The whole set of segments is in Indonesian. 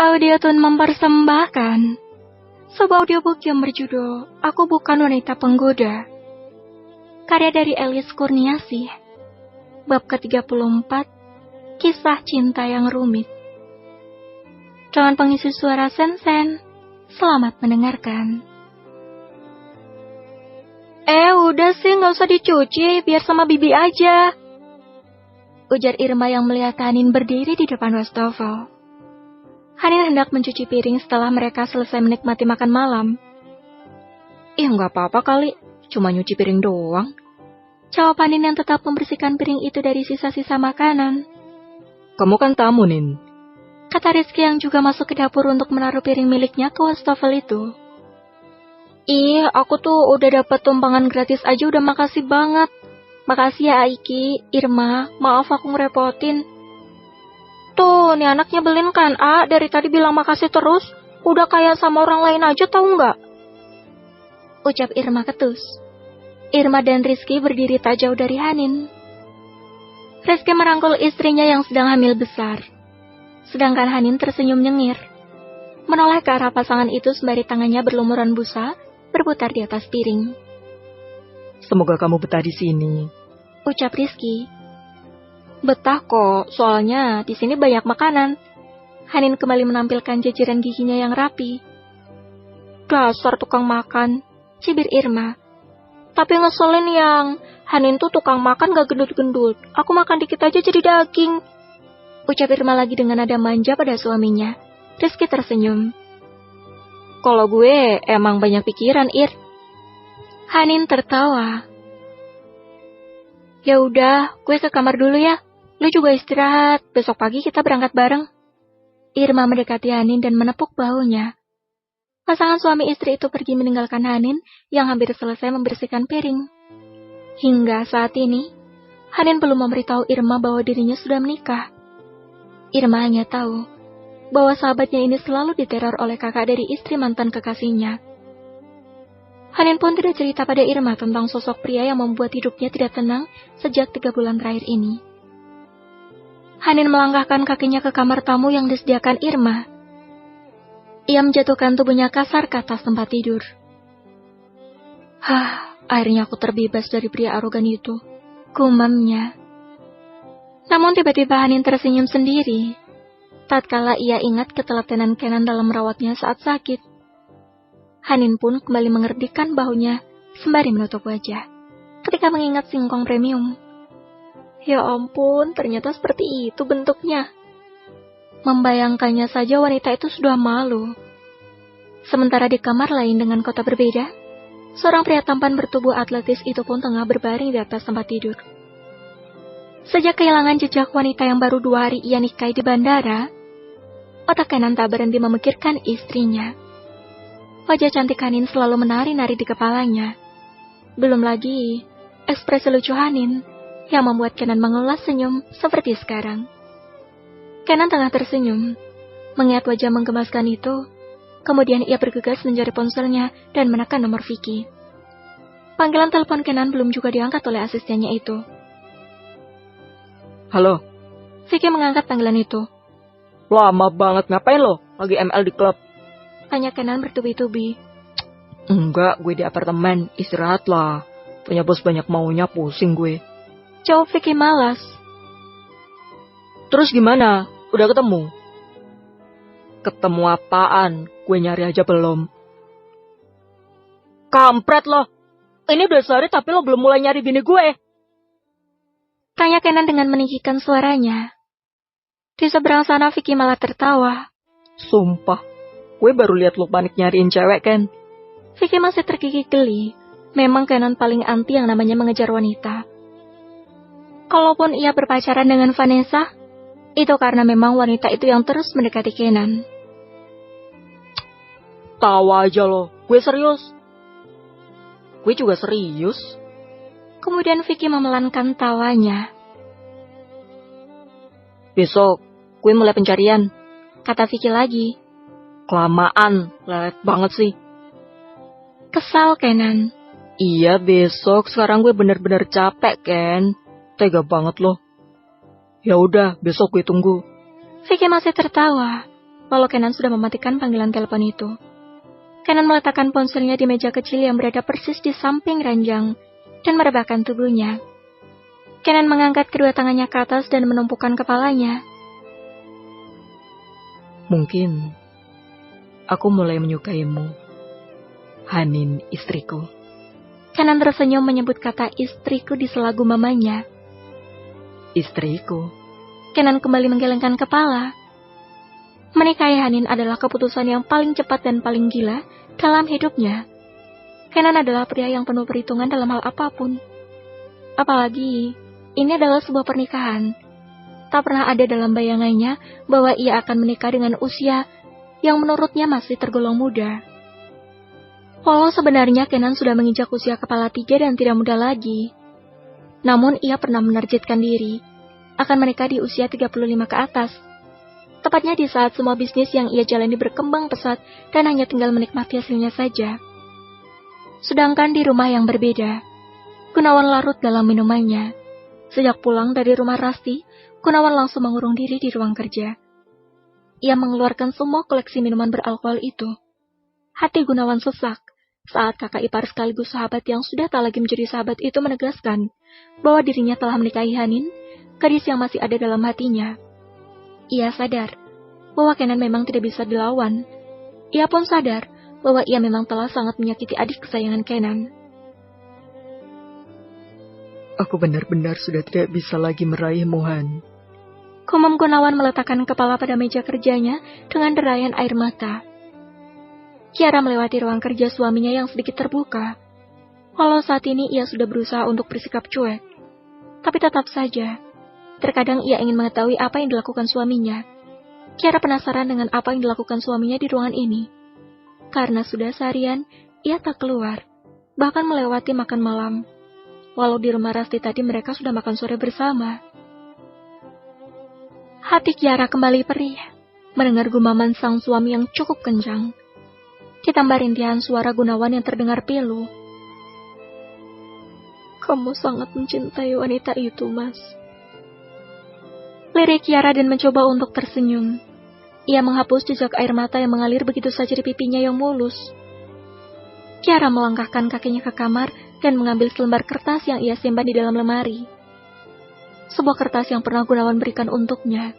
Audiotune mempersembahkan sebuah audiobook yang berjudul Aku Bukan Wanita Penggoda, karya dari Elis Kurniasih, bab ke-34, Kisah Cinta yang Rumit. Dengan pengisi suara Sensen, selamat mendengarkan. Udah sih, gak usah dicuci, biar sama Bibi aja, ujar Irma yang melihat Hanin berdiri di depan wastafel. Hanin hendak mencuci piring setelah mereka selesai menikmati makan malam. Gak apa-apa kali, cuma nyuci piring doang, jawab Hanin yang tetap membersihkan piring itu dari sisa-sisa makanan. Kamu kan tamu, Nin, kata Rizky yang juga masuk ke dapur untuk menaruh piring miliknya ke wastafel itu. Aku tuh udah dapat tumpangan gratis aja, udah makasih banget. Makasih ya Aiki, Irma, maaf aku ngerepotin. Tuh, nih anak nyebelin kan, dari tadi bilang makasih terus, udah kayak sama orang lain aja tahu nggak? Ucap Irma ketus. Irma dan Rizky berdiri tak jauh dari Hanin. Rizky merangkul istrinya yang sedang hamil besar, sedangkan Hanin tersenyum nyengir, menoleh ke arah pasangan itu sembari tangannya berlumuran busa berputar di atas piring. Semoga kamu betah di sini, ucap Rizky. Betah kok, soalnya di sini banyak makanan. Hanin kembali menampilkan jajaran giginya yang rapi. Dasar tukang makan, cibir Irma. Tapi ngeselin yang Hanin tuh tukang makan gak gendut-gendut. Aku makan dikit aja jadi daging, ucap Irma lagi dengan nada manja pada suaminya. Rizky tersenyum. Kalau gue emang banyak pikiran, Ir. Hanin tertawa. Ya udah, gue ke kamar dulu ya. Lu juga istirahat, besok pagi kita berangkat bareng. Irma mendekati Hanin dan menepuk bahunya. Pasangan suami istri itu pergi meninggalkan Hanin yang hampir selesai membersihkan piring. Hingga saat ini, Hanin belum memberitahu Irma bahwa dirinya sudah menikah. Irma hanya tahu bahwa sahabatnya ini selalu diteror oleh kakak dari istri mantan kekasihnya. Hanin pun tidak cerita pada Irma tentang sosok pria yang membuat hidupnya tidak tenang sejak 3 bulan terakhir ini. Hanin melangkahkan kakinya ke kamar tamu yang disediakan Irma. Ia menjatuhkan tubuhnya kasar ke atas tempat tidur. Akhirnya aku terbebas dari pria arogan itu, gumamnya. Namun tiba-tiba Hanin tersenyum sendiri, tatkala ia ingat ketelatenan Kenan dalam merawatnya saat sakit. Hanin pun kembali mengerdikan bahunya sembari menutup wajah ketika mengingat singkong premium. Ya ampun, ternyata seperti itu bentuknya. Membayangkannya saja wanita itu sudah malu. Sementara di kamar lain dengan kota berbeda, seorang pria tampan bertubuh atletis itu pun tengah berbaring di atas tempat tidur. Sejak kehilangan jejak wanita yang baru 2 hari ia nikahi di bandara, otak Kenan tak berhenti memikirkan istrinya. Wajah cantik Hanin selalu menari-nari di kepalanya. Belum lagi ekspresi lucu Hanin yang membuat Kenan mengulas senyum seperti sekarang. Kenan tengah tersenyum, mengingat wajah menggemaskan itu. Kemudian ia bergegas mencari ponselnya dan menekan nomor Vicky. Panggilan telepon Kenan belum juga diangkat oleh asistennya itu. Halo. Vicky mengangkat panggilan itu. Lama banget, ngapain lo? Lagi ML di klub? Tanya Kenan bertubi-tubi. Enggak, gue di apartemen, istirahat lah. Punya bos banyak maunya, pusing gue. Jawab Vicky malas. Terus gimana? Udah ketemu? Ketemu apaan? Gue nyari aja belum. Kampret lo. Ini udah sehari tapi lo belum mulai nyari bini gue. Tanya Kenan dengan meninggikan suaranya. Di seberang sana Vicky malah tertawa. Sumpah, gue baru lihat lo panik nyariin cewek, Ken. Vicky masih tergigit geli. Memang Kenan paling anti yang namanya mengejar wanita. Kalaupun ia berpacaran dengan Vanessa, itu karena memang wanita itu yang terus mendekati Kenan. Tawa aja lo, gue serius. Gue juga serius. Kemudian Vicky memelankan tawanya. Besok, gue mulai pencarian, kata Vicky lagi. Kelamaan, lelet banget sih. Kesal Kenan. Iya besok, sekarang gue bener-bener capek, Ken. Tega banget loh. Ya udah, besok gue tunggu. Vicky masih tertawa, walau Kenan sudah mematikan panggilan telepon itu. Kenan meletakkan ponselnya di meja kecil yang berada persis di samping ranjang dan merebahkan tubuhnya. Kenan mengangkat kedua tangannya ke atas dan menumpukan kepalanya. Mungkin aku mulai menyukaimu, Hanin istriku. Kenan tersenyum menyebut kata istriku di sela gumamannya. Istriku. Kenan kembali menggelengkan kepala. Menikahi Hanin adalah keputusan yang paling cepat dan paling gila dalam hidupnya. Kenan adalah pria yang penuh perhitungan dalam hal apapun. Apalagi, ini adalah sebuah pernikahan. Tak pernah ada dalam bayangannya bahwa ia akan menikah dengan usia yang menurutnya masih tergolong muda. Walau sebenarnya Kenan sudah menginjak usia kepala 3 dan tidak muda lagi. Namun ia pernah menargetkan diri akan menikah di usia 35 ke atas. Tepatnya di saat semua bisnis yang ia jalani berkembang pesat dan hanya tinggal menikmati hasilnya saja. Sedangkan di rumah yang berbeda, Gunawan larut dalam minumannya. Sejak pulang dari rumah Rasti, Gunawan langsung mengurung diri di ruang kerja. Ia mengeluarkan semua koleksi minuman beralkohol itu. Hati Gunawan sesak saat kakak ipar sekaligus sahabat yang sudah tak lagi menjadi sahabat itu menegaskan bahwa dirinya telah menikahi Hanin, gadis yang masih ada dalam hatinya. Ia sadar bahwa Kenan memang tidak bisa dilawan. Ia pun sadar bahwa ia memang telah sangat menyakiti adik kesayangan Kenan. Aku benar-benar sudah tidak bisa lagi meraihmu, Han. Gumam Gunawan meletakkan kepala pada meja kerjanya dengan derayan air mata. Kiara melewati ruang kerja suaminya yang sedikit terbuka. Walau saat ini ia sudah berusaha untuk bersikap cuek, tapi tetap saja, terkadang ia ingin mengetahui apa yang dilakukan suaminya. Kiara penasaran dengan apa yang dilakukan suaminya di ruangan ini. Karena sudah seharian, ia tak keluar, bahkan melewati makan malam. Walau di rumah Rasti tadi mereka sudah makan sore bersama. Hati Kiara kembali perih, mendengar gumaman sang suami yang cukup kencang. Ditambah rintihan suara Gunawan yang terdengar pilu. Kamu sangat mencintai wanita itu, Mas. Lirik Kiara dan mencoba untuk tersenyum. Ia menghapus jejak air mata yang mengalir begitu saja di pipinya yang mulus. Kiara melangkahkan kakinya ke kamar dan mengambil selembar kertas yang ia simpan di dalam lemari. Sebuah kertas yang pernah Gunawan berikan untuknya.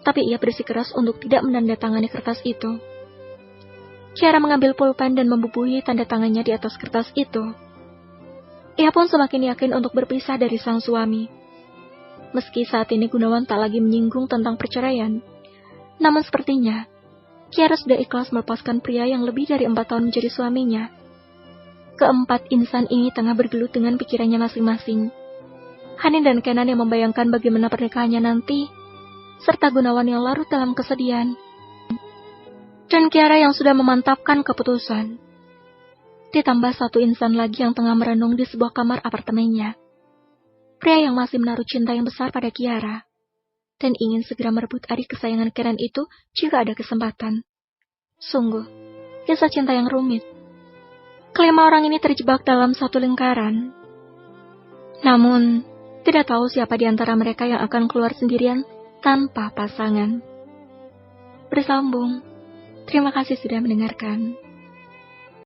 Tapi ia bersikeras untuk tidak menandatangani kertas itu. Kiara mengambil pulpen dan membubuhi tanda tangannya di atas kertas itu. Ia pun semakin yakin untuk berpisah dari sang suami. Meski saat ini Gunawan tak lagi menyinggung tentang perceraian, namun sepertinya Kiara sudah ikhlas melepaskan pria yang lebih dari 4 tahun menjadi suaminya. Keempat insan ini tengah bergelut dengan pikirannya masing-masing. Hanin dan Kenan yang membayangkan bagaimana pernikahannya nanti, serta Gunawan yang larut dalam kesedihan. Dan Kiara yang sudah memantapkan keputusan. Ditambah satu insan lagi yang tengah merenung di sebuah kamar apartemennya. Pria yang masih menaruh cinta yang besar pada Kiara, dan ingin segera merebut adik kesayangan Kenan itu jika ada kesempatan. Sungguh, kisah cinta yang rumit. Kelima orang ini terjebak dalam satu lingkaran. Namun, tidak tahu siapa di antara mereka yang akan keluar sendirian tanpa pasangan. Bersambung. Terima kasih sudah mendengarkan.